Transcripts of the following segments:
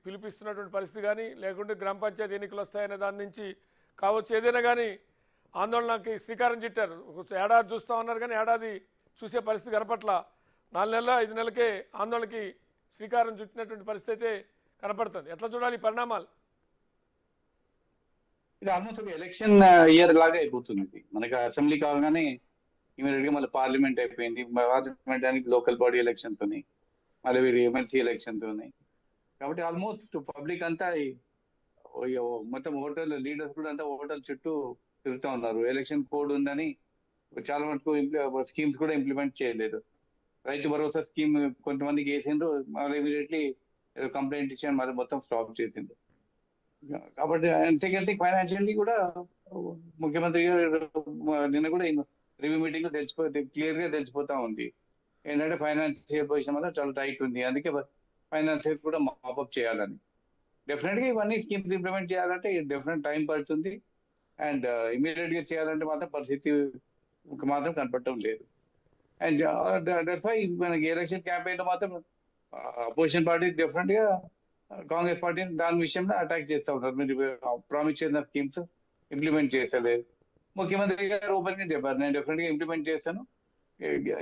పిలిపిస్తున్నటువంటి పరిస్థితి కానీ లేకుంటే గ్రామ పంచాయతీ ఎన్నికలు వస్తాయనే దాని నుంచి కావచ్చు, ఏదైనా కానీ ఆందోళనకి శ్రీకారం చుట్టారు. ఏడాది చూస్తూ ఉన్నారు కానీ ఏడాది చూసే పరిస్థితి కనపట్ల 4 నెలల 5 నెలలకే ఆందోళనకి శ్రీకారం చుట్టినటువంటి పరిస్థితి అయితే కనపడుతుంది. ఎట్లా చూడాలి ఈ పరిణామాలు? ఇది ఆల్మోస్ట్ ఒక ఎలక్షన్ ఇయర్ లాగా అయిపోతుంది. మనకి అసెంబ్లీ కాగానే ఇమీడియట్ గా మళ్ళీ పార్లమెంట్ అయిపోయింది. పార్లమెంట్ దానికి లోకల్ బాడీ ఎలక్షన్స్ ఉన్నాయి, మళ్ళీ వీరి ఎమ్మెల్సీ ఎలక్షన్స్ ఉన్నాయి. కాబట్టి ఆల్మోస్ట్ పబ్లిక్ అంతా మొత్తం ఓటర్లు లీడర్స్ కూడా అంతా ఓటర్ల చుట్టూ తిరుగుతూ ఉన్నారు. ఎలక్షన్ కోడ్ ఉందని చాలా మటుకు స్కీమ్స్ కూడా ఇంప్లిమెంట్ చేయలేదు. రైతు భరోసా స్కీమ్ కొంతమందికి వేసిండ్రు, మళ్ళీ ఇమీడియట్లీ కంప్లైంట్ ఇచ్చి మరి మొత్తం స్టాప్ చేసిండ్రు. కాబట్టి అండ్ సెకండ్ థింగ్ ఫైనాన్షియల్లీ కూడా ముఖ్యమంత్రి నిన్న కూడా రివ్యూ మీటింగ్ లో క్లియర్ గా తెలిసిపోతా ఉంది. ఏంటంటే ఫైనాన్షియల్ పొజిషన్ మాత్రం చాలా టైట్ ఉంది. అందుకే ఫైనాన్షియల్ కూడా మాపప్ చేయాలని. డెఫినెట్ గా ఇవన్నీ స్కీమ్స్ ఇంప్లిమెంట్ చేయాలంటే డెఫినెట్ టైం పడుతుంది. అండ్ ఇమీడియట్ గా చేయాలంటే మాత్రం పరిస్థితి మాత్రం కనపడటం లేదు. అండ్ దట్స్ వై మనకి ఎలక్షన్ క్యాంపెయిన్ లో మాత్రం అపోజిషన్ పార్టీ డెఫినెట్ గా కాంగ్రెస్ పార్టీని దాని విషయంలో అటాక్ చేస్తూ ఉంటారు. మీరు ప్రామిస్ చేసిన స్కీమ్స్ ఇంప్లిమెంట్ చేసలేదు. ముఖ్యమంత్రి గారు ఓపెన్ గా చెప్పారు, నేను డెఫినెట్ గా ఇంప్లిమెంట్ చేశాను,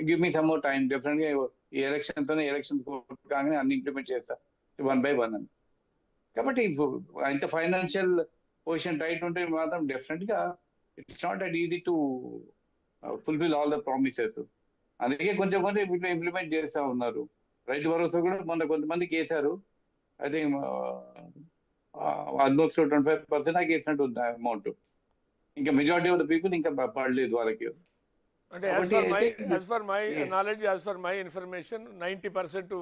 give me some more time, definite గా ఈ ఎలక్షన్స్ ఎలక్షన్ కాగానే అన్ని ఇంప్లిమెంట్ చేస్తా 1 by 1 అని. కాబట్టి ఇంత ఫైనాన్షియల్ పొజిషన్ టైట్ ఉంటే మాత్రం డెఫినెట్ గా it's not that easy to fulfil all the promises. అందుకే కొంచెం ఇంప్లిమెంట్ చేస్తా ఉన్నారు. రైతు భరోసా కూడా మొన్న కొంతమందికి వేశారు. ఐ థింక్ ఆల్మోస్ట్ 25% నాకు వేసినట్టు ఉంది అమౌంట్. ఇంకా మెజారిటీ ఆఫ్ ద పీపుల్ ఇంకా పడలేదు వాళ్ళకి. అంటే as for my knowledge, as for my information 90%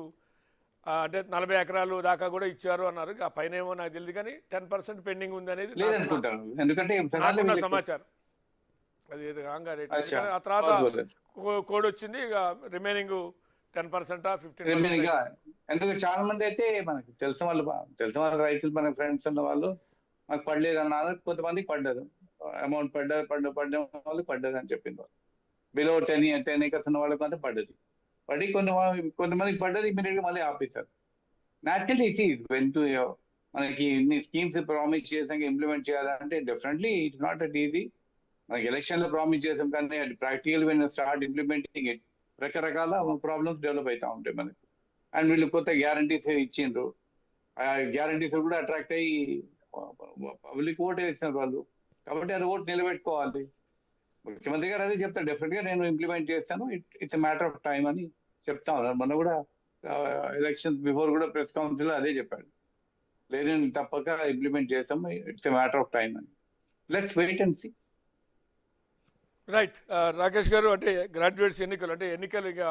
అంటే 40 ఎకరాలు దాకా కూడా ఇచ్చారు అన్నారు. ఆ పైన ఏమో నాకు తెలియదు కానీ 10% పెండింగ్ ఉంది అనేది లేదనుకుంటాను. ఎందుకంటే సమాచారం అది రాంగా రేట్. ఆ తర్వాత కోడ్ వచ్చింది, ఇక రిమైనింగ్ 10%, 15%. ఎందుకంటే చాలా మంది అయితే మనకి తెలిసిన వాళ్ళు రైతులు, మన ఫ్రెండ్స్ ఉన్న వాళ్ళు మాకు పడలేదు అన్నారు. కొంతమందికి పడ్డదు, అమౌంట్ పడ్డ వాళ్ళకి పడ్డది అని చెప్పింది. వాళ్ళు బిలో 10 acres ఉన్న వాళ్ళకి అంతా పడ్డది. పడి కొంతమందికి పడ్డది, ఇమీడియట్ గా మళ్ళీ ఆపేశారు. న్యాచురల్లీ మనకి ఇన్ని స్కీమ్స్ ప్రామిస్ చేసాక ఇంప్లిమెంట్ చేయాలంటే definitely it's not at easy. మనకి ఎలక్షన్ లో ప్రామిస్ చేసాం కానీ అది practical when start implementing it రకరకాల ప్రాబ్లమ్స్ డెవలప్ అవుతా ఉంటాయి మనకి. అండ్ వీళ్ళు కొత్త గ్యారంటీస్ ఇచ్చిండ్రు. ఆ గ్యారంటీస్ కూడా అట్రాక్ట్ అయ్యి పబ్లిక్ ఓట్ వేసినారు వాళ్ళు. కాబట్టి అది ఓట్ నిలబెట్టుకోవాలి. ముఖ్యమంత్రి గారు అదే చెప్తారు, డెఫినెట్ గా నేను ఇంప్లిమెంట్ చేస్తాను, ఇట్స్ మ్యాటర్ ఆఫ్ టైం అని చెప్తా ఉన్నారు. మొన్న కూడా ఎలక్షన్స్ బిఫోర్ కూడా ప్రెస్ కౌన్సిల్ అదే చెప్పాడు, లేదు నేను తప్పక ఇంప్లిమెంట్ చేస్తాము, ఇట్స్ మ్యాటర్ ఆఫ్ టైం అని. Let's wait and see. Right. Rakesh గారు, అంటే గ్రాడ్యుయేట్స్ ఎన్నికలు అంటే ఎన్నికలు ఇక